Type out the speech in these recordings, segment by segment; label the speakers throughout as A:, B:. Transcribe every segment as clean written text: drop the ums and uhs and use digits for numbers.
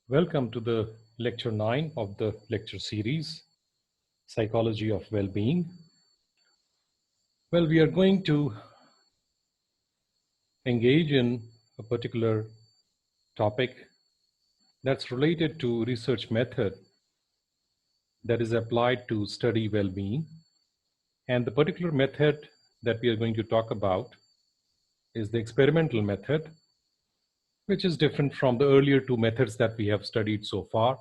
A: Welcome to the lecture 9 of the lecture series, Psychology of Well-Being. Well, we are going to engage in a particular topic that's related to research method that is applied to study well-being. And the particular method that we are going to talk about is the experimental method, which is different from the earlier two methods that we have studied so far.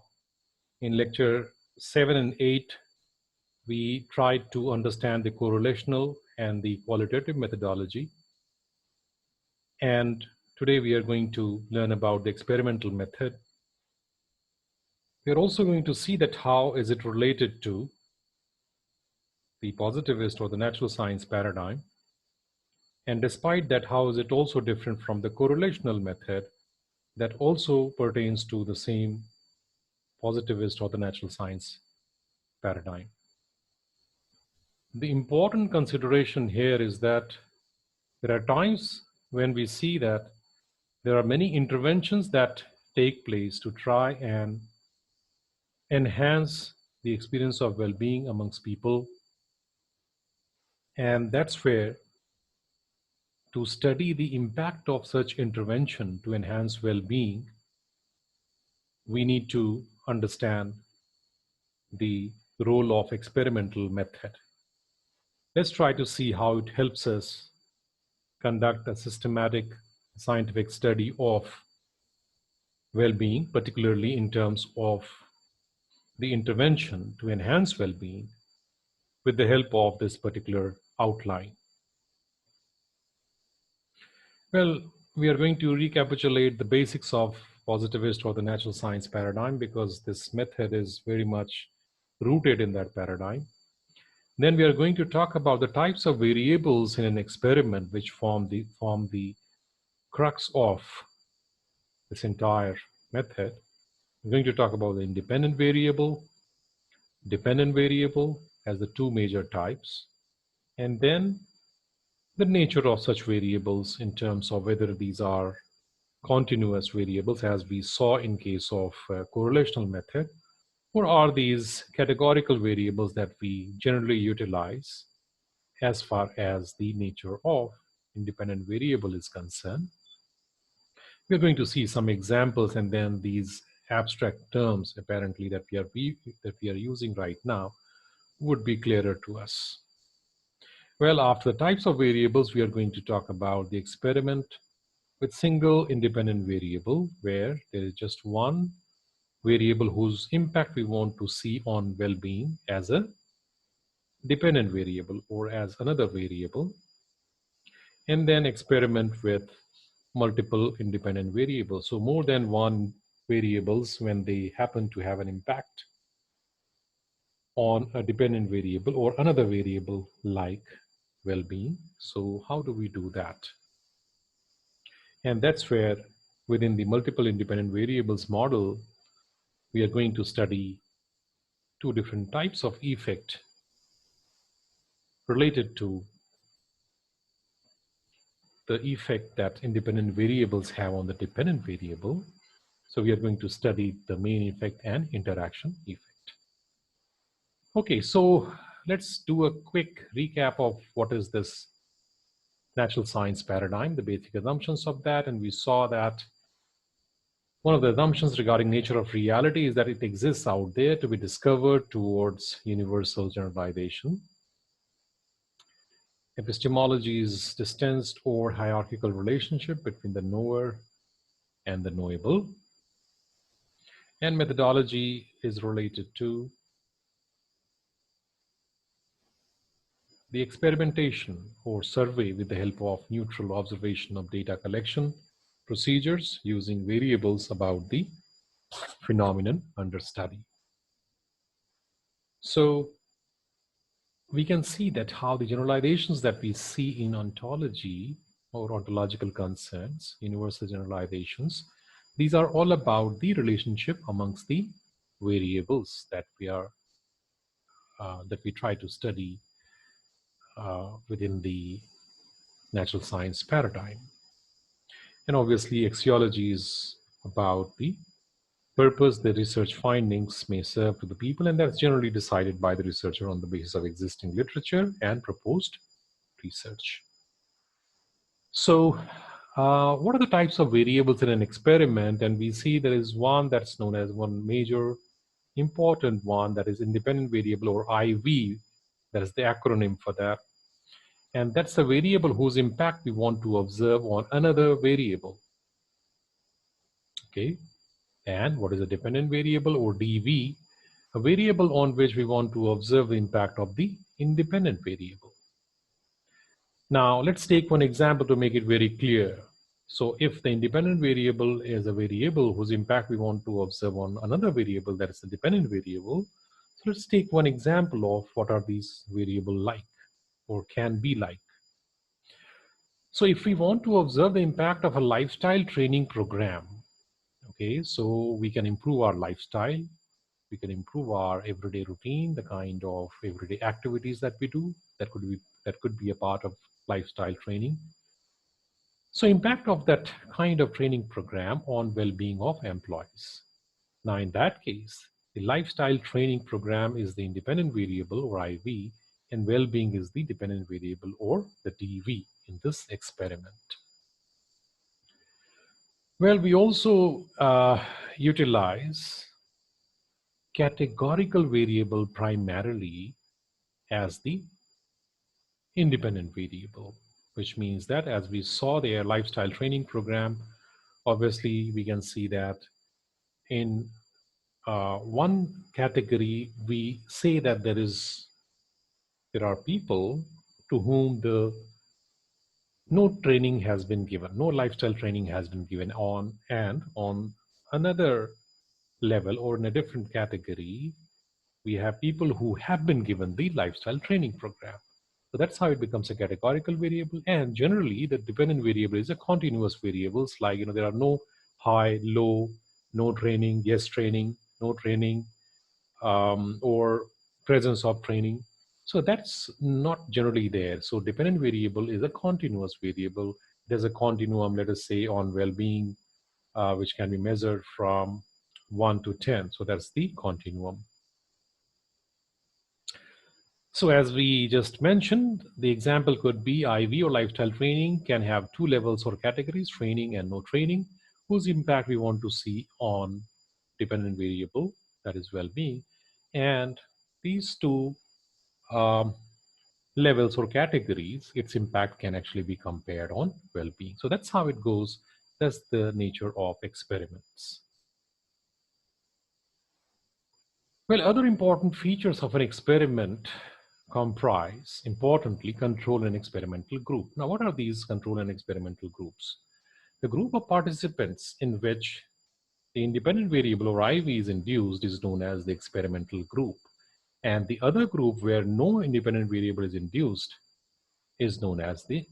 A: In lecture 7 and 8, we tried to understand the correlational and the qualitative methodology. And today we are going to learn about the experimental method. We're also going to see that how is it related to the positivist or the natural science paradigm. And despite that, how is it also different from the correlational method that also pertains to the same positivist or the natural science paradigm. The important consideration here is that there are times when we see that there are many interventions that take place to try and enhance the experience of well-being amongst people. And that's where to study the impact of such intervention to enhance well-being, we need to understand the role of experimental method. Let's try to see how it helps us conduct a systematic scientific study of well-being, particularly in terms of the intervention to enhance well-being with the help of this particular outline. Well, we are going to recapitulate the basics of positivist or the natural science paradigm because this method is very much rooted in that paradigm. Then we are going to talk about the types of variables in an experiment which form the crux of this entire method. We're going to talk about the independent variable, dependent variable as the two major types, and then the nature of such variables in terms of whether these are continuous variables as we saw in case of correlational method, or are these categorical variables that we generally utilize as far as the nature of independent variable is concerned. We're going to see some examples, and then these abstract terms apparently that we are using right now would be clearer to us. Well, after the types of variables, we are going to talk about the experiment with single independent variable, where there is just one variable whose impact we want to see on well-being as a dependent variable or as another variable, and then experiment with multiple independent variables. So more than one variables when they happen to have an impact on a dependent variable or another variable like well-being. So how do we do that? And that's where within the multiple independent variables model, we are going to study two different types of effect related to the effect that independent variables have on the dependent variable. So we are going to study the main effect and interaction effect. Okay, so let's do a quick recap of what is this natural science paradigm, the basic assumptions of that. And we saw that one of the assumptions regarding nature of reality is that it exists out there to be discovered towards universal generalization. Epistemology is distanced or hierarchical relationship between the knower and the knowable. And methodology is related to the experimentation or survey with the help of neutral observation of data collection procedures using variables about the phenomenon under study. So we can see that how the generalizations that we see in ontology or ontological concerns, universal generalizations, these are all about the relationship amongst the variables that we try to study within the natural science paradigm. And obviously, axiology is about the purpose the research findings may serve to the people, and that's generally decided by the researcher on the basis of existing literature and proposed research. So, what are the types of variables in an experiment? And we see there is one that's known as one major important one, that is independent variable, or IV. That is the acronym for that. And that's a variable whose impact we want to observe on another variable. Okay. And what is a dependent variable, or DV? A variable on which we want to observe the impact of the independent variable. Now, let's take one example to make it very clear. So if the independent variable is a variable whose impact we want to observe on another variable that is a dependent variable, so let's take one example of what are these variables like, or can be like. So if we want to observe the impact of a lifestyle training program, okay, so we can improve our lifestyle, we can improve our everyday routine, the kind of everyday activities that we do, that could be a part of lifestyle training. So impact of that kind of training program on well-being of employees. Now in that case, the lifestyle training program is the independent variable, or IV, and well-being is the dependent variable, or the DV, in this experiment. Well, we also utilize categorical variable primarily as the independent variable, which means that as we saw their lifestyle training program, obviously we can see that in one category, we say that there are people to whom no training has been given, no lifestyle training has been given on, and on another level, or in a different category, we have people who have been given the lifestyle training program. So that's how it becomes a categorical variable. And generally, the dependent variable is a continuous variables, like, there are no high, low, no training, yes training, no training, or presence of training. So that's not generally there. So dependent variable is a continuous variable. There's a continuum, let us say, on well-being, which can be measured from 1 to 10. So that's the continuum. So as we just mentioned, the example could be IV, or lifestyle training, can have two levels or categories, training and no training, whose impact we want to see on dependent variable, that is well-being. And these two um, levels or categories, its impact can actually be compared on well-being. So that's how it goes. That's the nature of experiments. Well, other important features of an experiment comprise, importantly, control and experimental group. Now, what are these control and experimental groups? The group of participants in which the independent variable, or IV, is induced is known as the experimental group. And the other group where no independent variable is induced is known as the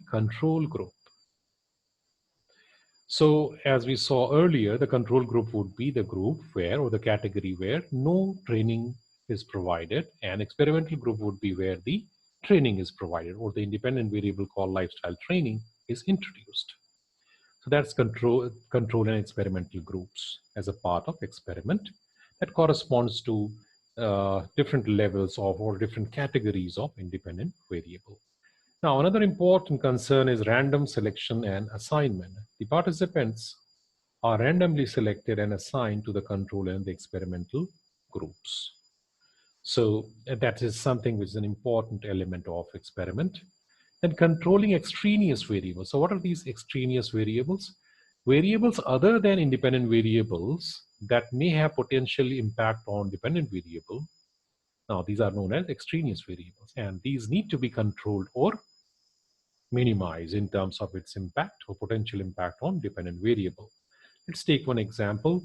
A: control group. So as we saw earlier, the control group would be the group where, or the category where, no training is provided, and experimental group would be where the training is provided, or the independent variable called lifestyle training is introduced. So that's control and experimental groups as a part of experiment that corresponds to different levels of, or different categories of independent variable. Now, another important concern is random selection and assignment. The participants are randomly selected and assigned to the control and the experimental groups. So that is something which is an important element of experiment. Then controlling extraneous variables. So what are these extraneous variables? Variables other than independent variables that may have potential impact on dependent variable. Now, these are known as extraneous variables, and these need to be controlled or minimized in terms of its impact or potential impact on dependent variable. Let's take one example.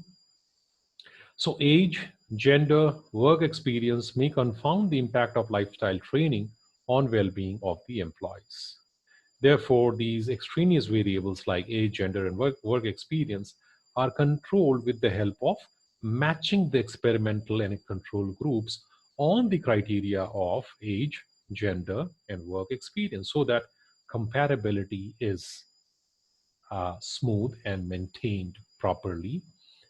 A: So age, gender, work experience may confound the impact of lifestyle training on well-being of the employees. Therefore, these extraneous variables like age, gender, and work experience are controlled with the help of matching the experimental and control groups on the criteria of age, gender, and work experience, so that comparability is smooth and maintained properly.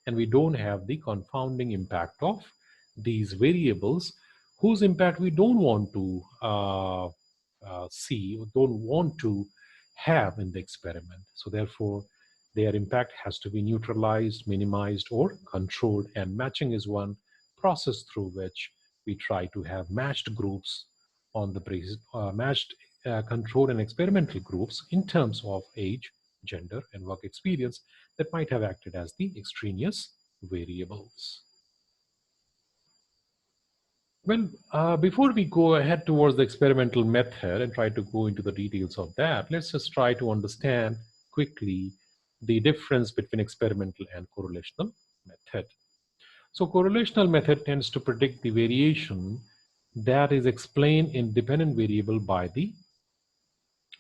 A: and we don't have the confounding impact of these variables whose impact we don't want to see or don't want to have in the experiment. So therefore, their impact has to be neutralized, minimized, or controlled. And matching is one process through which we try to have matched groups on the basis, matched control and experimental groups in terms of age, gender, and work experience that might have acted as the extraneous variables. Well, before we go ahead towards the experimental method and try to go into the details of that, let's just try to understand quickly the difference between experimental and correlational method. So correlational method tends to predict the variation that is explained in dependent variable by the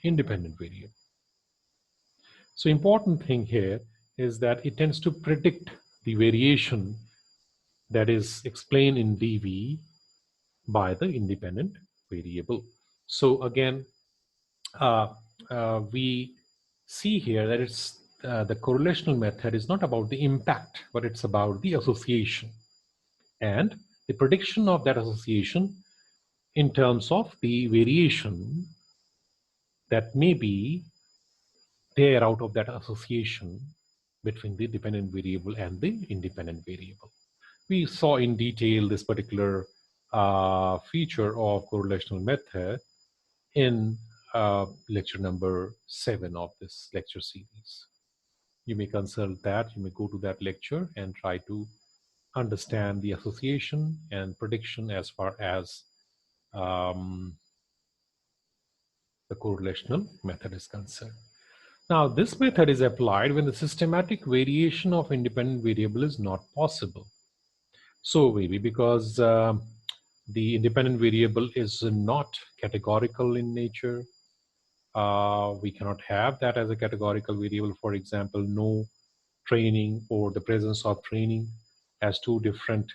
A: independent variable. So important thing here is that it tends to predict the variation that is explained in dV by the independent variable. So again, uh, we see here that it's the correlational method is not about the impact, but it's about the association and the prediction of that association in terms of the variation that may be there out of that association between the dependent variable and the independent variable. We saw in detail this particular feature of correlational method in lecture number 7 of this lecture series. You may consult that, you may go to that lecture and try to understand the association and prediction as far as um, the correlational method is concerned. Now, this method is applied when the systematic variation of independent variable is not possible. So maybe because the independent variable is not categorical in nature, we cannot have that as a categorical variable. For example, no training or the presence of training as two different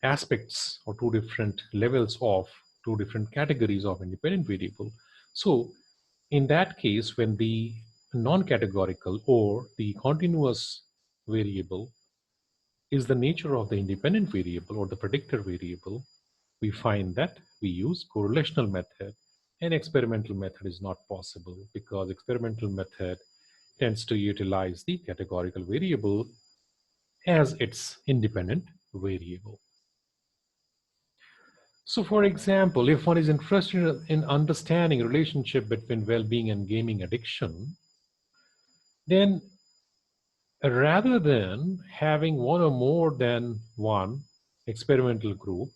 A: aspects or two different levels of two different categories of independent variable. So in that case, when the non-categorical or the continuous variable is the nature of the independent variable or the predictor variable, we find that we use correlational method, and experimental method is not possible because experimental method tends to utilize the categorical variable as its independent variable. So for example, if one is interested in understanding relationship between well-being and gaming addiction, then rather than having one or more than one experimental group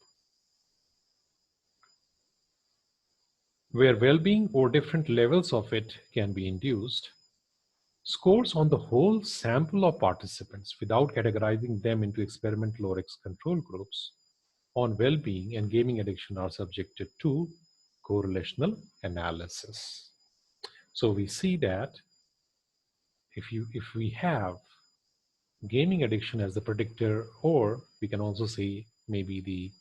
A: where well-being or different levels of it can be induced, scores on the whole sample of participants without categorizing them into experimental or control groups on well-being and gaming addiction are subjected to correlational analysis. So we see that if we have gaming addiction as the predictor, or we can also say maybe the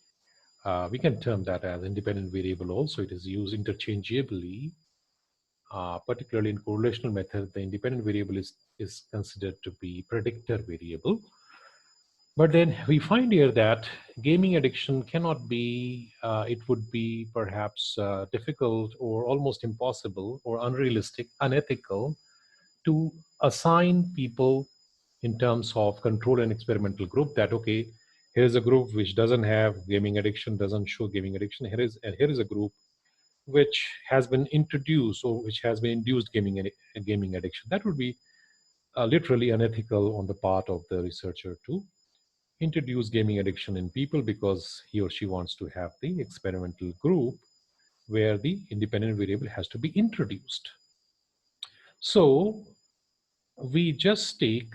A: we can term that as independent variable also. It is used interchangeably. Particularly in correlational method, the independent variable is considered to be predictor variable. But then we find here that gaming addiction cannot be, it would be perhaps difficult or almost impossible or unrealistic, unethical to assign people in terms of control and experimental group that, okay, here's a group which doesn't have gaming addiction, doesn't show gaming addiction. Here is a group which has been introduced or which has been induced gaming addiction. That would be literally unethical on the part of the researcher to introduce gaming addiction in people because he or she wants to have the experimental group where the independent variable has to be introduced. So we just take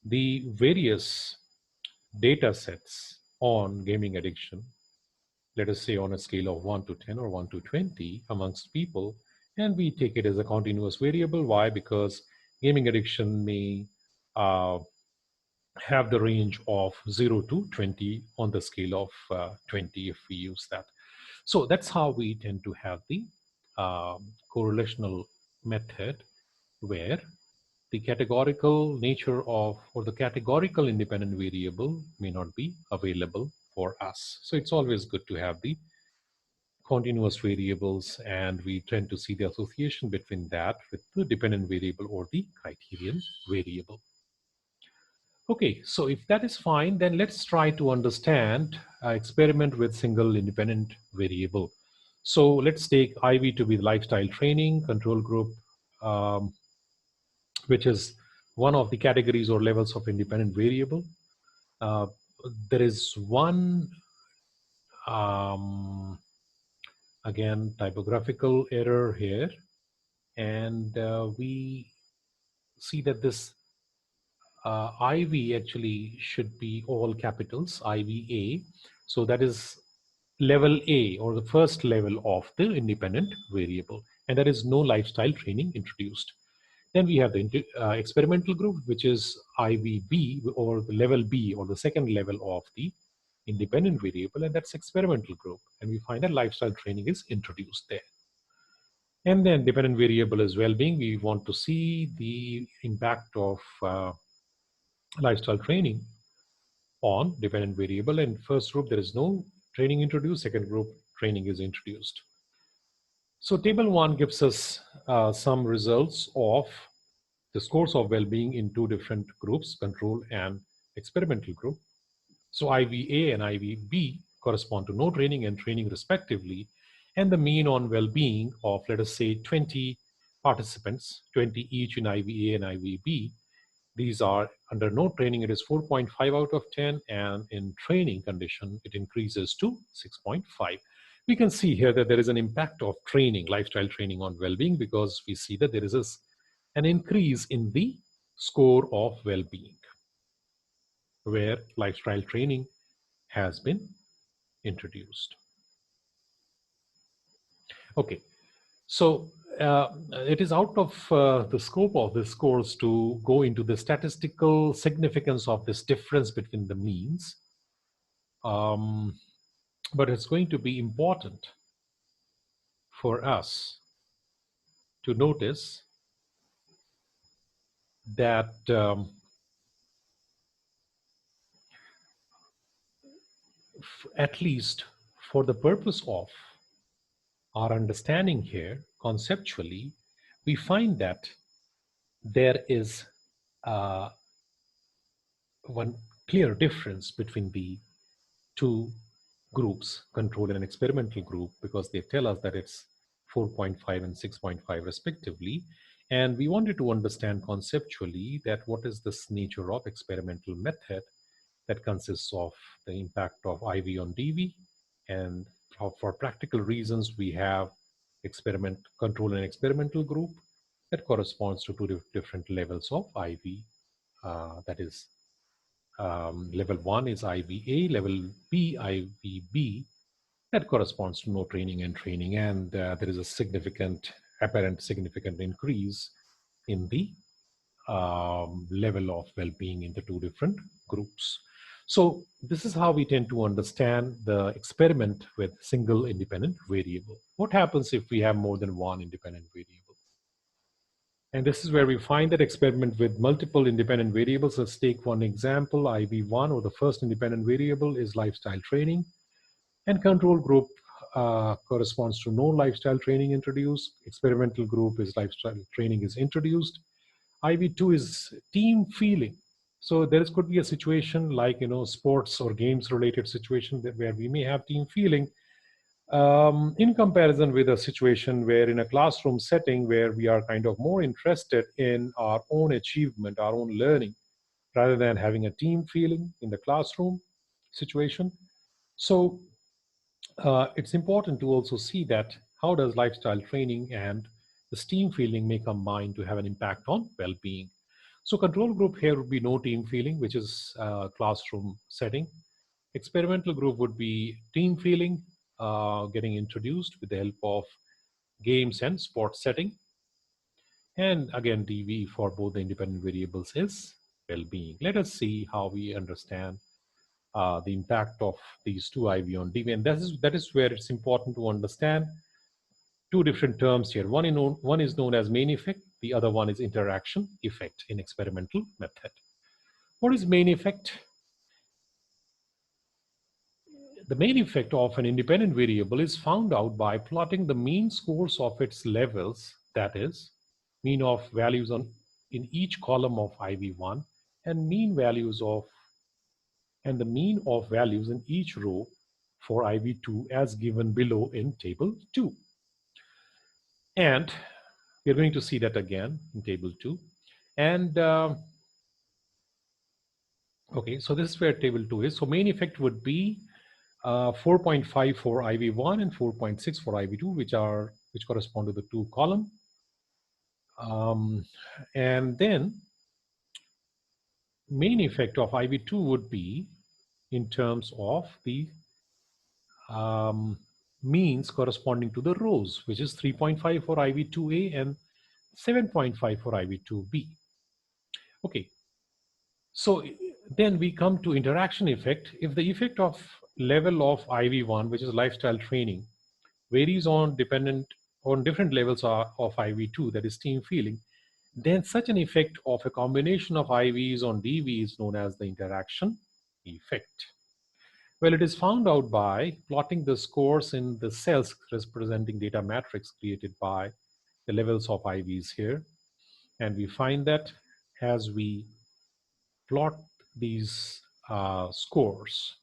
A: the various data sets on gaming addiction, let us say on a scale of 1 to 10 or 1 to 20 amongst people, and we take it as a continuous variable. Why? Because gaming addiction may have the range of 0 to 20 on the scale of 20 if we use that. So that's how we tend to have the correlational method where the categorical nature of, or the categorical independent variable may not be available for us. So it's always good to have the continuous variables, and we tend to see the association between that with the dependent variable or the criterion variable. Okay, so if that is fine, then let's try to understand experiment with single independent variable. So let's take IV to be lifestyle training control group, um, which is one of the categories or levels of independent variable. Uh, there is one, um, again, typographical error here, and we see that this IV actually should be all capitals, IVA. So that is level A, or the first level of the independent variable, and there is no lifestyle training introduced. Then we have the experimental group, which is IVB, or the level B, or the second level of the independent variable, and that's experimental group. And we find that lifestyle training is introduced there. And then dependent variable is well-being. We want to see the impact of lifestyle training on dependent variable. And first group, there is no training introduced. Second group, training is introduced. So table 1 gives us some results of the scores of well-being in two different groups, control and experimental group. So IVA and IVB correspond to no training and training respectively, and the mean on well-being of, let us say, 20 participants, 20 each in IVA and IVB. These are under no training, it is 4.5 out of 10, and in training condition, it increases to 6.5. We can see here that there is an impact of training, lifestyle training on well-being, because we see that there is an increase in the score of well-being where lifestyle training has been introduced. Okay, so it is out of the scope of this course to go into the statistical significance of this difference between the means, but it's going to be important for us to notice that at least for the purpose of our understanding here, conceptually, we find that there is one clear difference between the two groups, control and experimental group, because they tell us that it's 4.5 and 6.5 respectively. And we wanted to understand conceptually that what is this nature of experimental method that consists of the impact of IV on DV. And for practical reasons, we have experiment control and experimental group that corresponds to two different levels of IV. That is, level 1 is IVA, level B, IVB, that corresponds to no training and training. And there is a significant, apparent significant increase in the level of well-being in the two different groups. So this is how we tend to understand the experiment with single independent variable. What happens if we have more than one independent variable? And this is where we find that experiment with multiple independent variables. Let's take one example, IV1, or the first independent variable is lifestyle training, and control group corresponds to no lifestyle training introduced. Experimental group is lifestyle training is introduced. IV2 is team feeling. So there could be a situation like, sports or games related situation where we may have team feeling, in comparison with a situation where in a classroom setting where we are kind of more interested in our own achievement, our own learning, rather than having a team feeling in the classroom situation. So it's important to also see that how does lifestyle training and the team feeling may combine to have an impact on well-being. So control group here would be no team feeling, which is classroom setting. Experimental group would be team feeling, getting introduced with the help of games and sports setting. And again, DV for both the independent variables is well-being. Let us see how we understand the impact of these two IV on DV. And that is where it's important to understand two different terms here. One is known as main effect. The other one is interaction effect in experimental method. What is main effect? The main effect of an independent variable is found out by plotting the mean scores of its levels, that is, mean of values in each column of IV1 and the mean of values in each row for IV2 as given below in table 2. And we're going to see that again in table 2. And okay, so this is where table 2 is. So main effect would be 4.5 for IV1 and 4.6 for IV2, which correspond to the two column. And then main effect of IV2 would be in terms of the means corresponding to the rows, which is 3.5 for IV2A and 7.5 for IV2B. Okay, so then we come to interaction effect. If the effect of level of IV1, which is lifestyle training, varies on different levels of IV2, that is team feeling, then such an effect of a combination of IVs on DV is known as the interaction effect. Well, it is found out by plotting the scores in the cells representing data matrix created by the levels of IVs here. And we find that as we plot these scores,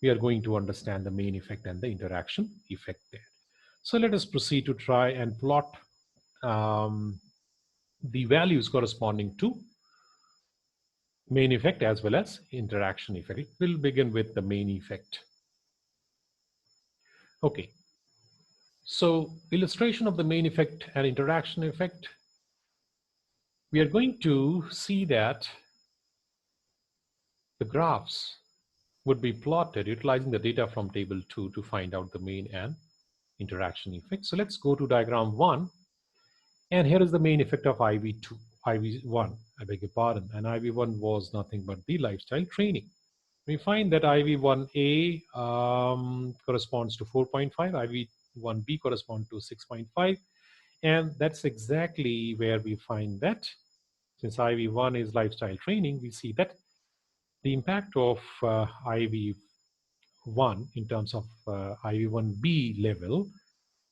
A: we are going to understand the main effect and the interaction effect there. So let us proceed to try and plot the values corresponding to main effect as well as interaction effect. We'll begin with the main effect. Okay, so illustration of the main effect and interaction effect. We are going to see that the graphs would be plotted utilizing the data from table 2 to find out the main and interaction effect. So let's go to diagram 1. And here is the main effect of IV2, IV1, I beg your pardon. And IV1 was nothing but the lifestyle training. We find that IV1A corresponds to 4.5, IV1B corresponds to 6.5. And that's exactly where we find that since IV1 is lifestyle training, we see that the impact of IV1 in terms of IV1B level,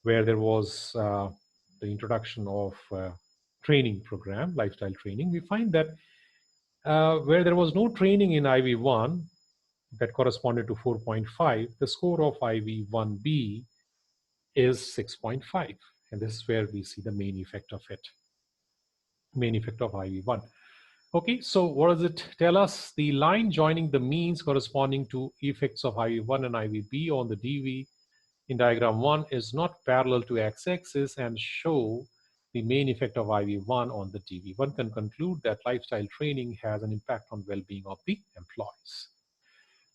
A: where there was the introduction of training program, lifestyle training, we find that where there was no training in IV1 that corresponded to 4.5, the score of IV1B is 6.5. And this is where we see the main effect of it, main effect of IV1. Okay, so what does it tell us? The line joining the means corresponding to effects of IV1 and IVB on the DV in diagram 1 is not parallel to x-axis and show the main effect of IV1 on the DV. One can conclude that lifestyle training has an impact on well-being of the employees.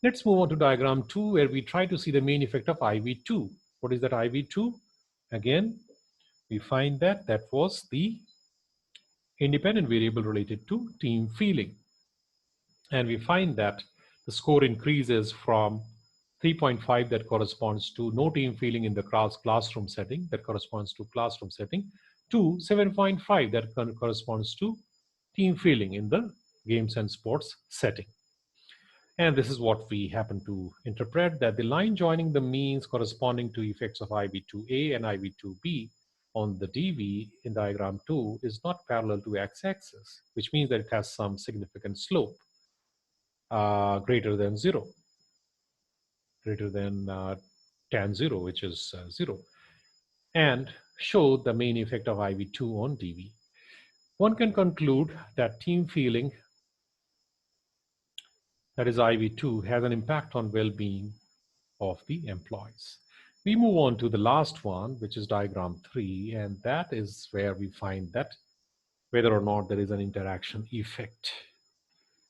A: Let's move on to diagram 2, where we try to see the main effect of IV2. What is that IV2? Again, we find that that was the independent variable related to team feeling. And we find that the score increases from 3.5 that corresponds to no team feeling in the classroom setting, that corresponds to classroom setting, to 7.5 that corresponds to team feeling in the games and sports setting. And this is what we happen to interpret, that the line joining the means corresponding to effects of IV2A and IV2B on the DV in diagram 2 is not parallel to x-axis, which means that it has some significant slope greater than 0, greater than tan 0, which is 0, and show the main effect of IV2 on DV. One can conclude that team feeling, that is IV2, has an impact on well-being of the employees. We move on to the last one, which is diagram 3, and that is where we find that whether or not there is an interaction effect.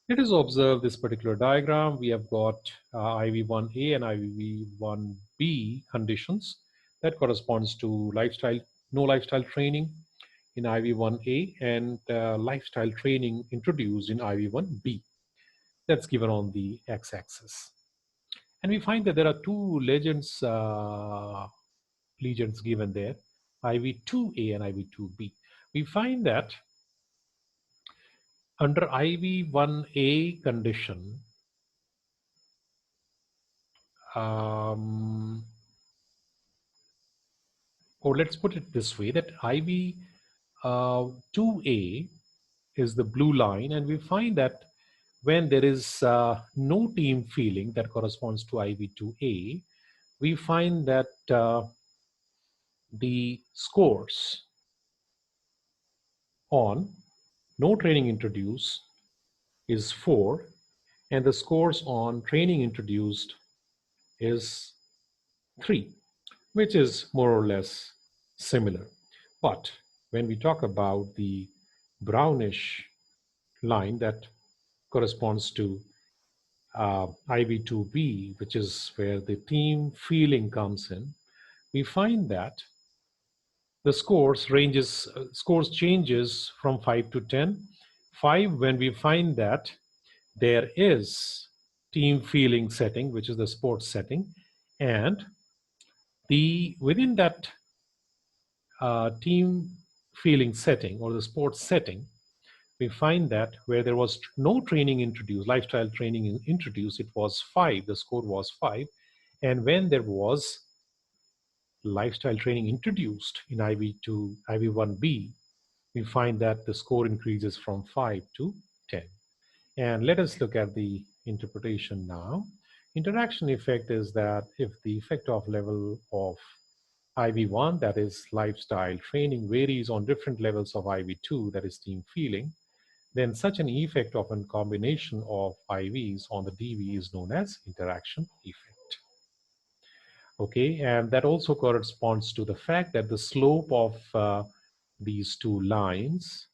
A: Let us observe this particular diagram. We have got IV1A and IV1B conditions that corresponds to no lifestyle training in IV1A and lifestyle training introduced in IV1B. That's given on the x-axis. And we find that there are two lesions given there, IV2A and IV2B. we find that under IV1A condition, um, or let's put it this way, that IV2A is the blue line, and we find that when there is no team feeling that corresponds to IV2A, we find that the scores on no training introduced is 4, and the scores on training introduced is 3, which is more or less similar. But when we talk about the brownish line that corresponds to IV2B, which is where the team feeling comes in, we find that the scores changes from 5 to 10. 5 when we find that there is team feeling setting, which is the sports setting, and the within that team feeling setting or the sports setting, we find that where there was no training introduced, lifestyle training introduced, it was 5, the score was 5. And when there was lifestyle training introduced in IV2, IV1B, we find that the score increases from 5 to 10. And let us look at the interpretation now. Interaction effect is that if the effect of level of IV1, that is lifestyle training, varies on different levels of IV2, that is team feeling, then such an effect of a combination of IVs on the DV is known as interaction effect. Okay, and that also corresponds to the fact that the slope of these two lines,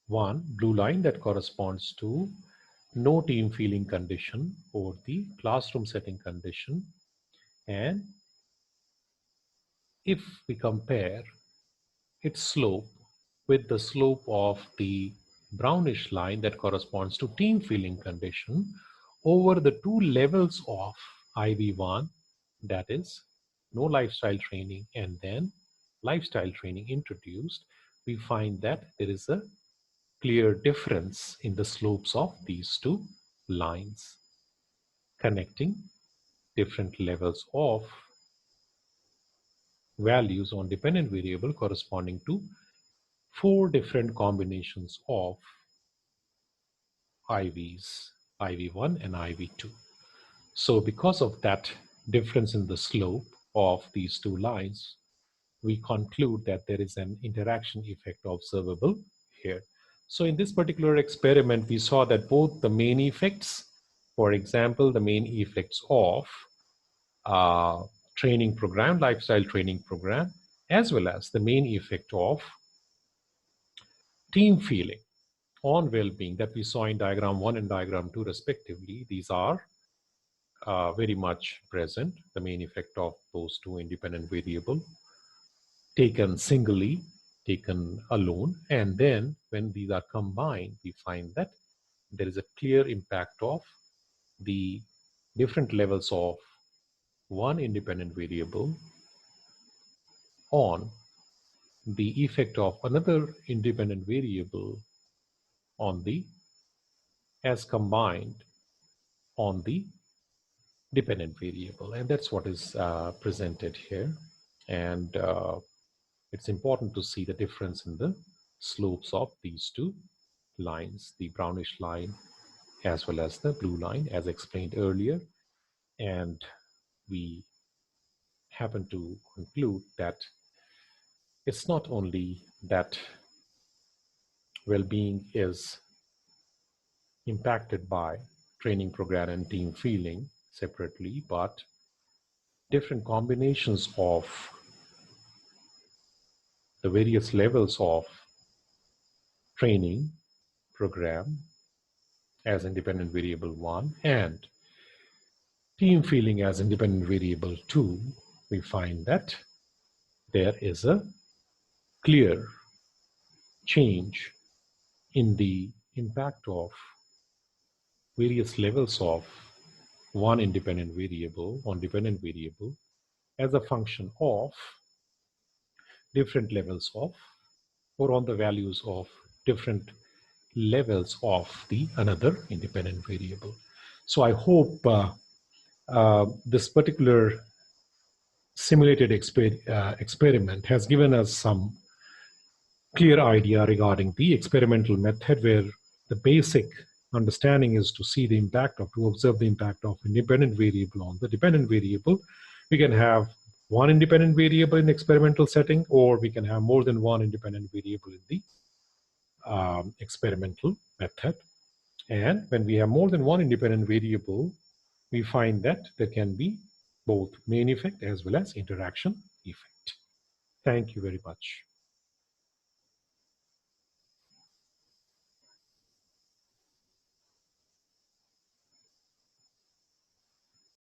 A: one blue line that corresponds to no team feeling condition or the classroom setting condition, and if we compare its slope with the slope of the brownish line that corresponds to team feeling condition over the two levels of IV1, that is no lifestyle training and then lifestyle training introduced, we find that there is a clear difference in the slopes of these two lines connecting different levels of values on dependent variable corresponding to 4 different combinations of IVs, IV1 and IV2. So because of that difference in the slope of these two lines, we conclude that there is an interaction effect observable here. So in this particular experiment, we saw that both the main effects, for example, the main effects of uh, training program, lifestyle training program, as well as the main effect of team feeling on well-being that we saw in diagram 1 and diagram 2 respectively, these are very much present, the main effect of those two independent variable taken singly, taken alone, and then when these are combined, we find that there is a clear impact of the different levels of one independent variable on the effect of another independent variable on the as combined on the dependent variable, and that's what is presented here. And it's important to see the difference in the slopes of these two lines, the brownish line as well as the blue line, as explained earlier. And we happen to conclude that it's not only that well-being is impacted by training program and team feeling separately, but different combinations of the various levels of training program as independent variable 1 and team feeling as independent variable 2, we find that there is a clear change in the impact of various levels of one independent variable on dependent variable as a function of different levels of, or on the values of different levels of the another independent variable. So I hope this particular simulated experiment has given us some clear idea regarding the experimental method, where the basic understanding is to see the impact of, to observe the impact of independent variable on the dependent variable. We can have one independent variable in experimental setting, or we can have more than one independent variable in the experimental method. And when we have more than one independent variable, we find that there can be both main effect as well as interaction effect. Thank you very much.